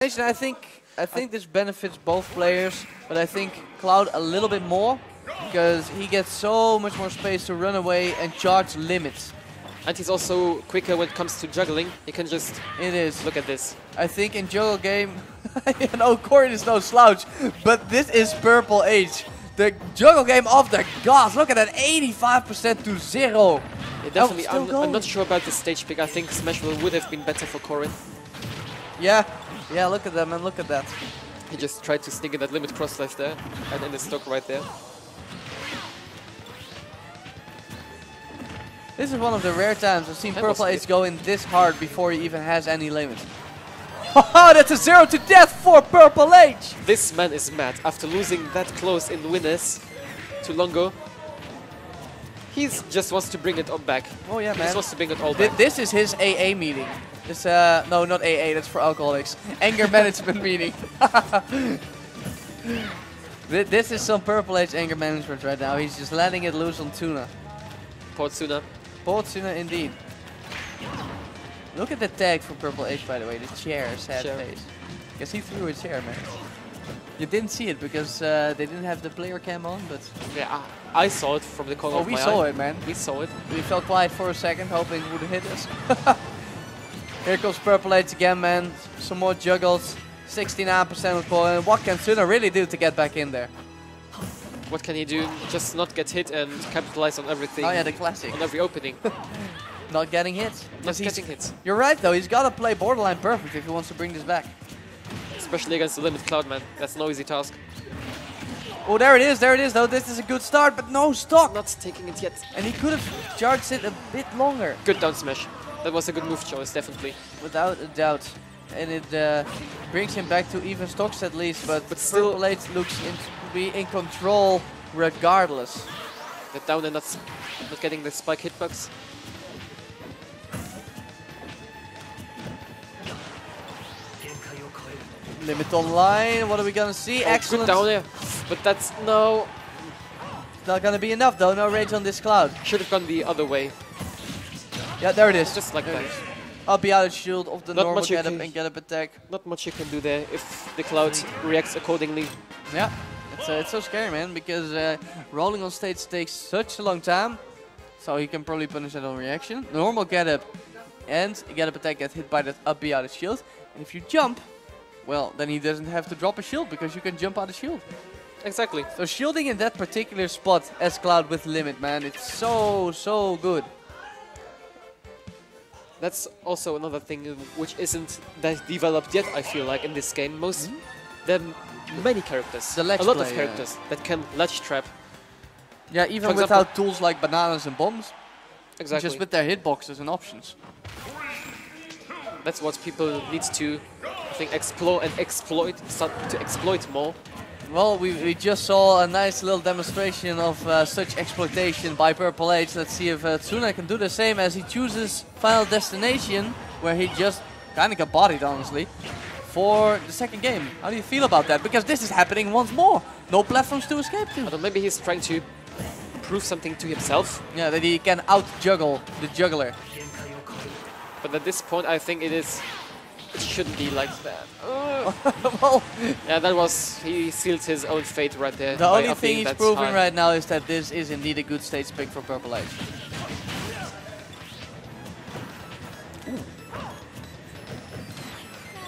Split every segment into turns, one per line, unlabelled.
I think this benefits both players, but I think Cloud a little bit more because he gets so much more space to run away and charge limits.
And he's also quicker when it comes to juggling. He can just look at this.
I think in juggle game, you know, Corrin is no slouch, but this is Purple H. The juggle game of the gods. Look at that, 85% to 0.
Yeah, definitely. I'm not sure about the stage pick. I think Smash would have been better for Corrin.
Yeah, look at that, man. Look at that.
He just tried to sneak in that limit cross slash there, and then the stock right there.
This is one of the rare times I've seen Purple H go in this hard before he even has any limit. Haha, that's a 0 to death for Purple H!
This man is mad. After losing that close in winners to Longo, he just wants to bring it all back.
Oh yeah,
he
man.
just wants to bring it all back.
This is his AA meeting. This, no, not AA, that's for alcoholics. Anger management meeting. This is some Purple H anger management right now. He's just letting it loose on Tuna.
Poor Tuna.
Poor Tuna indeed. Look at the tag from Purple H, by the way. The chair, sad face. Guess he threw a chair, man. You didn't see it because they didn't have the player cam on, but...
Yeah, I saw it from the corner of my eye.
We saw it, man.
We saw it.
We felt quiet for a second, hoping it would hit us. Here comes Purple H again, man. Some more juggles. 69% with Corrin. What can Tuna really do to get back in there?
What can he do? Just not get hit and capitalize on everything.
Oh yeah, the classic.
On every opening.
Not getting hit.
Not getting hit.
You're right though, he's got to play borderline perfect if he wants to bring this back.
Especially against the limit Cloud, man. That's no easy task.
Oh, there it is though. This is a good start, but no stock.
Not taking it yet.
And he could have charged it a bit longer.
Good down smash. That was a good move choice, definitely.
Without a doubt. And it brings him back to even stocks at least, but still Purple H looks to be in control regardless.
The down and not getting the spike hitbox.
Limit online, what are we gonna see?
Oh,
excellent.
Good down there, but that's no.
Not gonna be enough though, no rage on this Cloud.
Should have gone the other way.
Yeah, there it is.
Just like that.
I'll be out of shield of the normal get up and get up attack.
Not much you can do there if the Cloud reacts accordingly.
Yeah, it's so scary, man, because rolling on stage takes such a long time. So he can probably punish that on reaction. Normal get up and get up attack get hit by that up B out of shield. And if you jump, well, then he doesn't have to drop a shield because you can jump out of shield.
Exactly.
So shielding in that particular spot as Cloud with limit, man, it's so good.
That's also another thing which isn't that developed yet, I feel like, in this game. There are many characters, a lot of characters that can ledge trap.
Yeah, even without tools like bananas and bombs.
Exactly.
Just with their hitboxes and options.
That's what people need to, I think, explore and start to exploit more.
Well, we just saw a nice little demonstration of such exploitation by Purple H. Let's see if Tsuna can do the same as he chooses Final Destination, where he just kind of got bodied, honestly, for the second game. How do you feel about that? Because this is happening once more. No platforms to escape to.
I don't know, maybe he's trying to prove something to himself.
Yeah, that he can out-juggle the juggler.
But at this point, I think it shouldn't be like that.
Well,
yeah, that was, he sealed his own fate right there.
The only thing he's proving right now is that this is indeed a good stage pick for Purple H.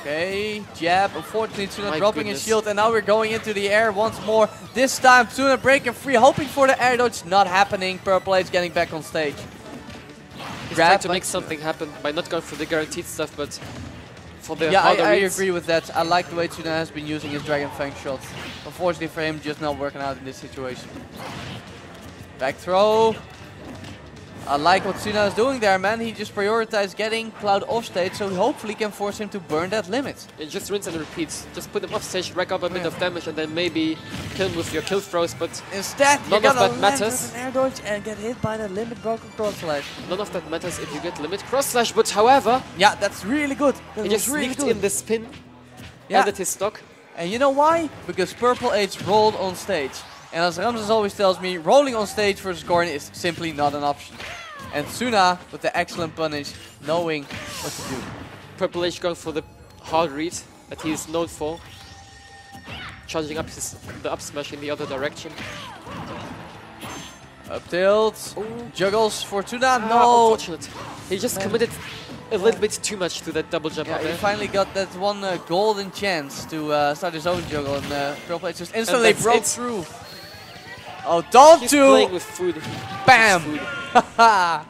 Okay, jab, unfortunately Tsuna dropping his shield, and now we're going into the air once more. This time Tsuna breaking free, hoping for the air dodge, not happening. Purple H getting back on stage.
He's trying to make something happen by not going for the guaranteed stuff, but for the harder
I
reads.
agree with that. I like the way Tsuna has been using his Dragon Fang shot. Unfortunately for him, just not working out in this situation. Back throw. I like what Tsuna is doing there, man. He just prioritized getting Cloud off stage, so he hopefully can force him to burn that limit.
And just rinse and repeat. Just put him off stage, rack up a bit of damage, and then maybe kill him with your kill throws. But
instead,
none of that matters.
An air dodge and get hit by the limit broken cross slash.
None of that matters if you get limit cross slash. But however,
yeah, that's really good.
He just sneaked in the spin. Added his stock.
And you know why? Because Purple H rolled on stage. And as Ramses always tells me, rolling on stage versus Corrin is simply not an option. And Tsuna, with the excellent punish, knowing what to do.
Purple H going for the hard read. that he's known for. Charging up the up smash in the other direction.
Up tilt. Juggles for Tuna. No.
Unfortunate. He just committed a little bit too much to that double jump.
Yeah,
up there.
he finally got that one golden chance to start his own juggle, and Purple Plate just instantly broke through. Oh, don't
He's
do!
Playing with food.
Bam!
With food.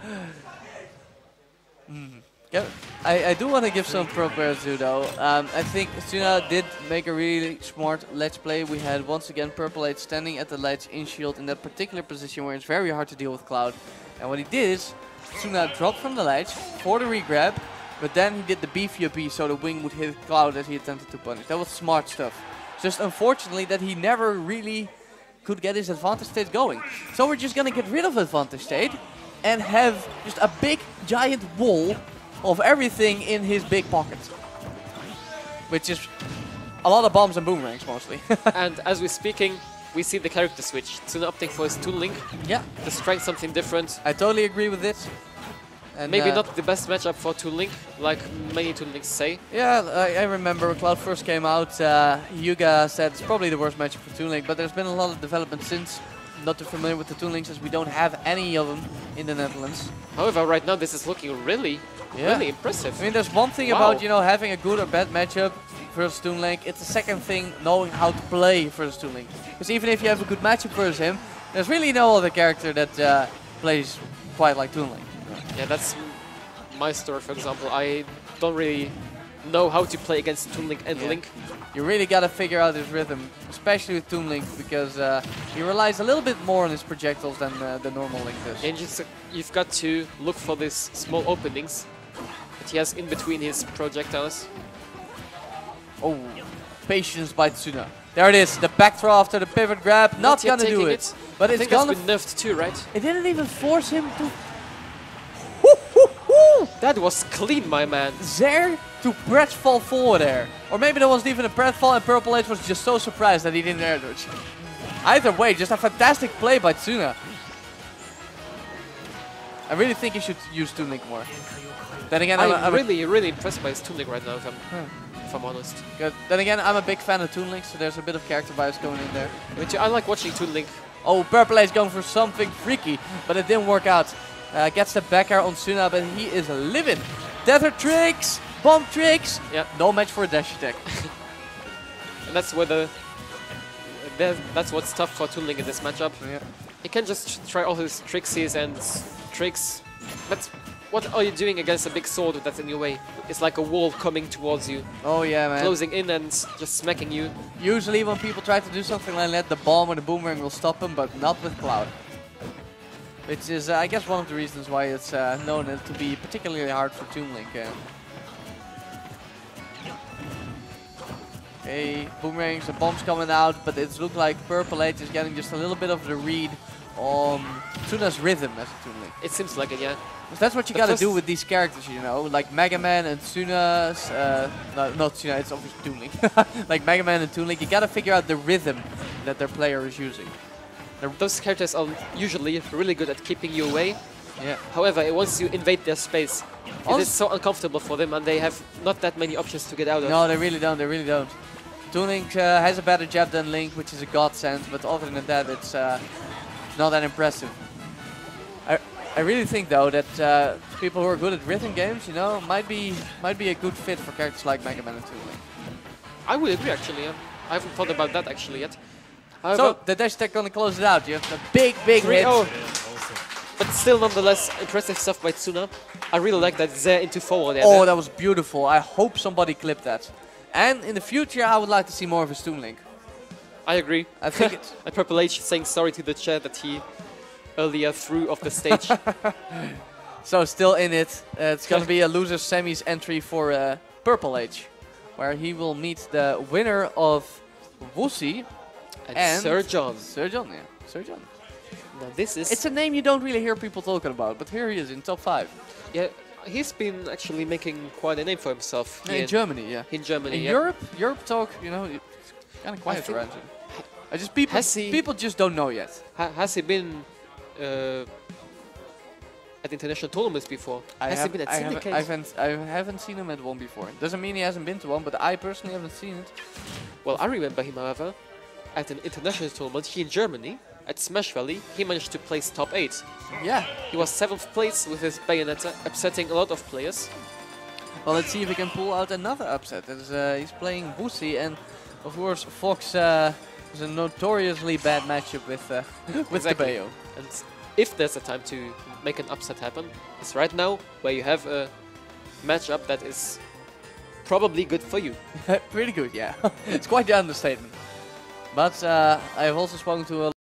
I do want to give some pro players to though. I think Tsuna did make a really smart ledge play. We had once again Purple Plate standing at the ledge in shield in that particular position where it's very hard to deal with Cloud. And what he did is Tsuna dropped from the ledge for the regrab, but then he did the BFUP so the wing would hit Cloud as he attempted to punish. That was smart stuff. Just unfortunately that he never really could get his advantage state going. So we're just gonna get rid of advantage state and have just a big giant wall of everything in his big pocket. Which is a lot of bombs and boomerangs mostly.
And as we're speaking, we see the character switch. Tsuna opting for his Toon Link.
Yeah.
To try something different.
I totally agree with this. And
maybe not the best matchup for Toon Link, like many Toon Links say.
Yeah, I remember when Cloud first came out, Yuga said it's probably the worst matchup for Toon Link, but there's been a lot of development since. Not too familiar with the Toon Links as we don't have any of them in the Netherlands.
However, right now this is looking really impressive.
I mean, there's one thing about, you know, having a good or bad matchup versus Toon Link. It's the second thing, knowing how to play versus Toon Link. Because even if you have a good matchup versus him, there's really no other character that plays quite like Toon Link.
Yeah, that's my story, for example. I don't really know how to play against Toon Link and Link.
You really got to figure out his rhythm, especially with Toon Link, because he relies a little bit more on his projectiles than the normal Link does.
And you've got to look for these small openings that he has in between his projectiles.
Oh, patience by Tsuna. There it is, the back throw after the pivot grab. Not gonna do it. But it's gonna
been nerfed too, right?
It didn't even force him to.
That was clean, my man.
There to breath fall forward there. Or maybe there wasn't even a breath fall and Purple Plate was just so surprised that he didn't air dodge. Either way, just a fantastic play by Tsuna. I really think he should use Toon Link more. Then again, I'm
really impressed by his Toon Link right now, if I'm honest.
Good. Then again, I'm a big fan of Toon Link, so there's a bit of character bias going in there.
I like watching Toon Link.
Oh, Purple Plate's going for something freaky, but it didn't work out. Gets the back air on Tsuna, but he is livid. Tether tricks, bomb tricks.
Yeah.
No match for a dash attack.
And that's where that's what's tough for Toon Link in this matchup.
Yeah.
He can just try all his tricksies and tricks, but what are you doing against a big sword that's in your way? It's like a wall coming towards you.
Oh yeah, man.
Closing in and just smacking you.
Usually when people try to do something like that, the bomb or the boomerang will stop them, but not with Cloud. Which is, I guess, one of the reasons why it's known to be particularly hard for Toon Link. Okay, boomerangs and bombs coming out, but it looks like Purple Plate is getting just a little bit of the read on Tsuna's rhythm as a Toon Link.
It seems like it, yeah.
Because that's what you gotta do with these characters, you know, like Mega Man and Tsuna's, no, not Tsuna, it's obviously Toon Link. Like Mega Man and Toon Link, you gotta figure out the rhythm that their player is using.
Those characters are usually really good at keeping you away.
Yeah.
However, once you invade their space, it is so uncomfortable for them, and they have not that many options to get out of.
No, they really don't. They really don't. Toon Link has a better jab than Link, which is a godsend. But other than that, it's not that impressive. I really think though that people who are good at rhythm games, you know, might be a good fit for characters like Mega Man and Toon Link.
I would agree, actually. Yeah. I haven't thought about that actually yet.
So the dash attack gonna close it out. You have a big hit.
Oh. But still, nonetheless, impressive stuff by Tsuna. I really like that Zair into forward there.
Oh, that was beautiful. I hope somebody clipped that. And in the future, I would like to see more of his Toon Link.
I agree.
I think it's...
And Purple H saying sorry to the chair that he earlier threw off the stage.
So still in it. It's gonna be a loser's semis entry for Purple H, where he will meet the winner of Wussy and
Sir John.
Sir John, yeah. Sir John.
Now this is...
It's a name you don't really hear people talking about, but here he is in top 5.
Yeah, he's been actually making quite a name for himself.
Yeah, in Germany, yeah.
In Germany,
in
yeah.
Europe talk, you know, it's kind of quiet around him. People just don't know yet.
Has he been at international tournaments before. Has he been at Syndicate?
I haven't seen him at one before. Doesn't mean he hasn't been to one, but I personally haven't seen it.
Well, I remember him, however, at an international tournament here in Germany, at Smash Valley. He managed to place top 8.
Yeah.
He was 7th place with his Bayonetta, upsetting a lot of players.
Well, let's see if he can pull out another upset. As, he's playing Busi, and of course Fox is a notoriously bad matchup with the Bayo.
And if there's a time to make an upset happen, it's right now, where you have a matchup that is probably good for you.
Pretty good, yeah. It's quite the understatement. But I have also spoken to a